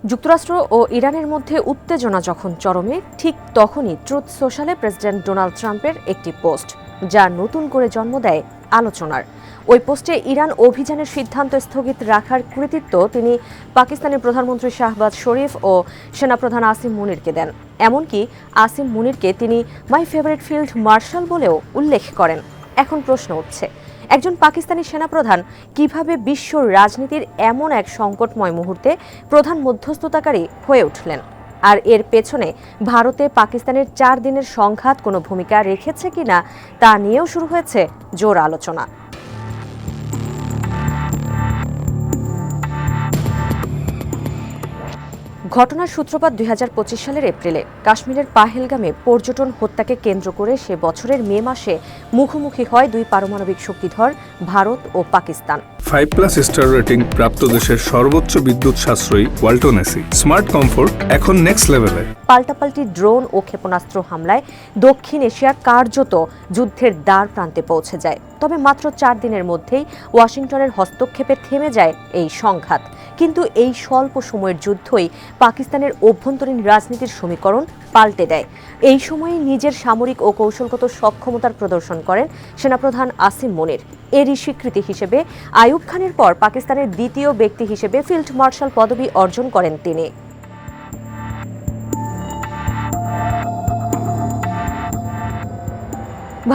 যুক্তরাষ্ট্র ও ইরানের মধ্যে উত্তেজনা যখন চরমে, ঠিক তখনই ট্রুথ সোশ্যালে প্রেসিডেন্ট ডোনাল্ড ট্রাম্পের একটি পোস্ট, যা নতুন করে জন্ম দেয় আলোচনার। ওই পোস্টে ইরান অভিযানের সিদ্ধান্ত স্থগিত রাখার কৃতিত্ব তিনি পাকিস্তানের প্রধানমন্ত্রী শাহবাজ শরীফ ও সেনাপ্রধান আসিম মুনিরকে দেন। এমনকি আসিম মুনিরকে তিনি মাই ফেভারিট ফিল্ড মার্শাল বলেও উল্লেখ করেন। এখন প্রশ্ন উঠছে, একজন পাকিস্তানি সেনাপ্রধান কিভাবে বিশ্ব রাজনীতির এমন এক সংকটময় মুহূর্তে প্রধান মধ্যস্থতাকারী হয়ে উঠলেন? আর এর পেছনে ভারতে পাকিস্তানের 4 দিনের সংঘাত কোনো ভূমিকা রেখেছে কিনা তা নিয়েও শুরু হয়েছে জোর আলোচনা। ঘটনার সূত্রপাত 2025 সালের এপ্রিলে কাশ্মীরের পাহেলগামে পর্যটন হত্যাকে কেন্দ্র করে সে বছরের মে মাসে মুখোমুখি হয় দুই পারমাণবিক শক্তিধর ভারত ও পাকিস্তান। 5+ স্টার রেটিং প্রাপ্ত দেশের সর্বোচ্চ বিদ্যুৎ সাশ্রয়ী ওয়ালটন এসি স্মার্ট কমফোর্ট এখন নেক্সট লেভেলে। পাল্টাপাল্টি ড্রোন ও ক্ষেপণাস্ত্র হামলায় দক্ষিণ এশিয়া কার্যত যুদ্ধের দ্বার প্রান্তে পৌঁছে যায়। তবে মাত্র 4 দিনের মধ্যেই ওয়াশিংটনের হস্তক্ষেপে থেমে যায় এই সংঘাত। কিন্তু এই স্বল্প সময়ের যুদ্ধই পাকিস্তানের অভ্যন্তরীণ রাজনীতির সমীকরণ পাল্টে দেয়। এই সময়ে নিজের সামরিক ও কৌশলগত সক্ষমতার প্রদর্শন করেন সেনাপ্রধান আসিম মুনির। এরই স্বীকৃতি হিসেবে আইয়ুব খানের পর পাকিস্তানের দ্বিতীয় ব্যক্তি হিসেবে ফিল্ড মার্শাল পদবি অর্জন করেন তিনি।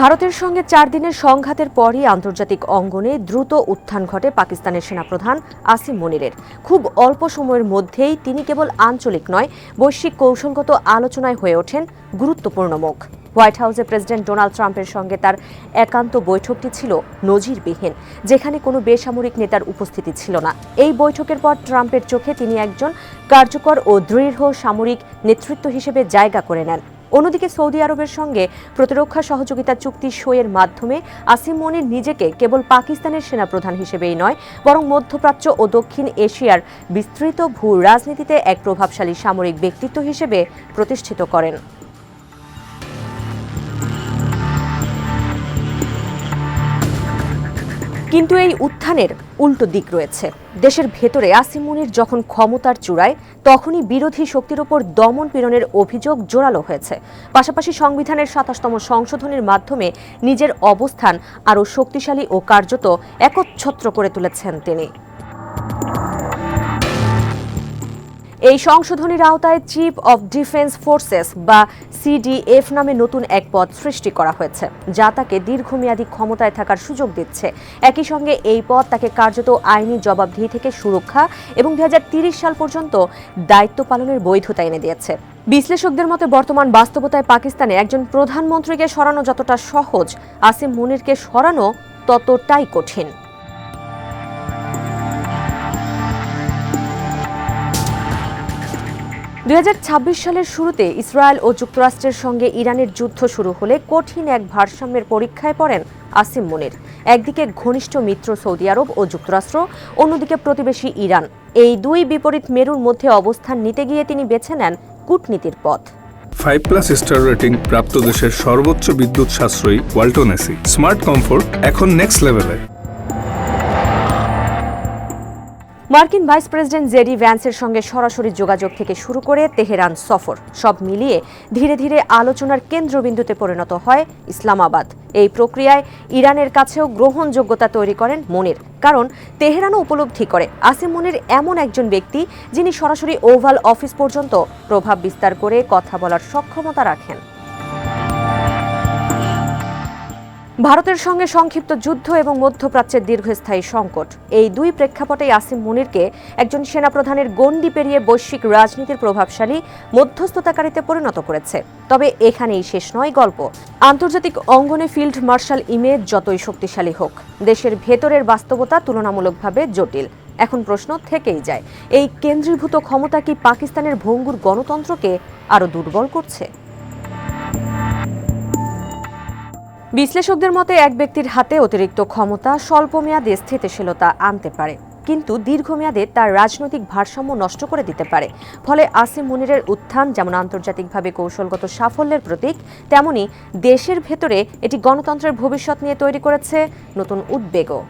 ভারতের সঙ্গে 4 দিনের সংঘাতের পরই আন্তর্জাতিক অঙ্গনে দ্রুত উত্থান ঘটে পাকিস্তানের সেনাপ্রধান আসিম মুনিরের। খুব অল্প সময়ের মধ্যেই তিনি কেবল আঞ্চলিক নয়, বৈশ্বিক কৌশলগত আলোচনায় হয়ে ওঠেন গুরুত্বপূর্ণ মুখ। হোয়াইট হাউসে প্রেসিডেন্ট ডোনাল্ড ট্রাম্পের সঙ্গে তার একান্ত বৈঠকটি ছিল নজিরবিহীন, যেখানে কোনো বেসামরিক নেতার উপস্থিতি ছিল না। এই বৈঠকের পর ট্রাম্পের চোখে তিনি একজন কার্যকর ও দৃঢ় সামরিক নেতৃত্ব হিসেবে জায়গা করে নেন। অন্যদিকে সৌদি আরবের সঙ্গে প্রতিরক্ষা সহযোগিতা চুক্তি সইয়ের মাধ্যমে আসিম মুনির নিজেকে কেবল পাকিস্তানের সেনাপ্রধান হিসেবেই নয়, বরং মধ্যপ্রাচ্য ও দক্ষিণ এশিয়ার বিস্তৃত ভূ রাজনীতিতে এক প্রভাবশালী সামরিক ব্যক্তিত্ব হিসেবে প্রতিষ্ঠিত করেন। কিন্তু এই উত্থানের উল্টো দিক রয়েছে। দেশের ভেতরে আসিম মুনির যখন ক্ষমতার চূড়ায়, তখনই বিরোধী শক্তির উপর দমন পীড়নের অভিযোগ জোরালো হয়েছে। পাশাপাশি সংবিধানের 27তম সংশোধনের মাধ্যমে নিজের অবস্থান আরও শক্তিশালী ও কার্যত একচ্ছত্র করে তুলেছেন তিনি। এই সংশোধনীর আওতায় চিফ অব ডিফেন্স ফোর্সেস বা সিডিএফ নামে নতুন এক পদ সৃষ্টি করা হয়েছে, যা তাকে দীর্ঘমেয়াদী ক্ষমতায় থাকার সুযোগ দিচ্ছে। একই সঙ্গে এই পদ তাকে কার্যত আইনি জবাবদিহি থেকে সুরক্ষা এবং 2030 সাল পর্যন্ত দায়িত্ব পালনের বৈধতা এনে দিয়েছে। বিশ্লেষকদের মতে বর্তমান বাস্তবতায় পাকিস্তানে একজন প্রধানমন্ত্রীকে সরানো যতটা সহজ, আসিম মুনিরকে সরানো ততটাই কঠিন। 2026 সালের শুরুতে ইসরায়েল ও যুক্তরাষ্ট্রের সঙ্গে ইরানের যুদ্ধ শুরু হলে কঠিন এক ভারসাম্যের পরীক্ষায় পড়েন আসিম মুনির। একদিকে ঘনিষ্ঠ মিত্র সৌদি আরব ও যুক্তরাষ্ট্র, অন্যদিকে প্রতিবেশী ইরান। এই দুই বিপরীত মেরুর মধ্যে অবস্থান নিতে গিয়ে তিনি বেছে নেন কূটনীতির পথ। 5+ স্টার রেটিং প্রাপ্ত দেশের সর্বোচ্চ বিদ্যুৎ সাশ্রয়ী ওয়ালটন এসি স্মার্ট কমফোর্ট এখন নেক্সট লেভেলে। মার্কিন ভাইস প্রেসিডেন্ট জেডি ভ্যান্সের সঙ্গে সরাসরি যোগাযোগ থেকে শুরু করে তেহরান সফর, সব মিলিয়ে ধীরে ধীরে আলোচনার কেন্দ্রবিন্দুতে পরিণত হয় ইসলামাবাদ। এই প্রক্রিয়ায় ইরানের কাছেও গ্রহণযোগ্যতা তৈরি করেন মুনির, কারণ তেহরানও উপলব্ধি করে আসিম মুনির এমন একজন ব্যক্তি যিনি সরাসরি ওভাল অফিস পর্যন্ত প্রভাব বিস্তার করে কথা বলার সক্ষমতা রাখেন। ভারতের সঙ্গে সংক্ষিপ্ত যুদ্ধ এবং মধ্যপ্রাচ্যের দীর্ঘস্থায়ী সংকট, এই দুই প্রেক্ষাপটেই আসিম মুনিরকে একজন সেনাপ্রধানের গণ্ডি পেরিয়ে বৈশ্বিক রাজনীতির প্রভাবশালী মধ্যস্থতাকারীতে পরিণত করেছে। তবে এখানেই শেষ নয় গল্প। আন্তর্জাতিক অঙ্গনে ফিল্ড মার্শাল ইমেজ যতই শক্তিশালী হোক, দেশের ভেতরের বাস্তবতা তুলনামূলকভাবে জটিল। এখন প্রশ্ন থেকেই যায়, এই কেন্দ্রীভূত ক্ষমতা কি পাকিস্তানের ভঙ্গুর গণতন্ত্রকে আরও দুর্বল করছে? বিশ্লেষকদের মতে এক ব্যক্তির হাতে অতিরিক্ত ক্ষমতা স্বল্পমেয়াদে স্থিতিশীলতা আনতে পারে, কিন্তু দীর্ঘমেয়াদে তার রাজনৈতিক ভারসাম্য নষ্ট করে দিতে পারে। ফলে আসিম মুনিরের উত্থান যেমন আন্তর্জাতিকভাবে কৌশলগত সাফল্যের প্রতীক, তেমনি দেশের ভেতরে এটি গণতন্ত্রের ভবিষ্যৎ নিয়ে তৈরি করেছে নতুন উদ্বেগও।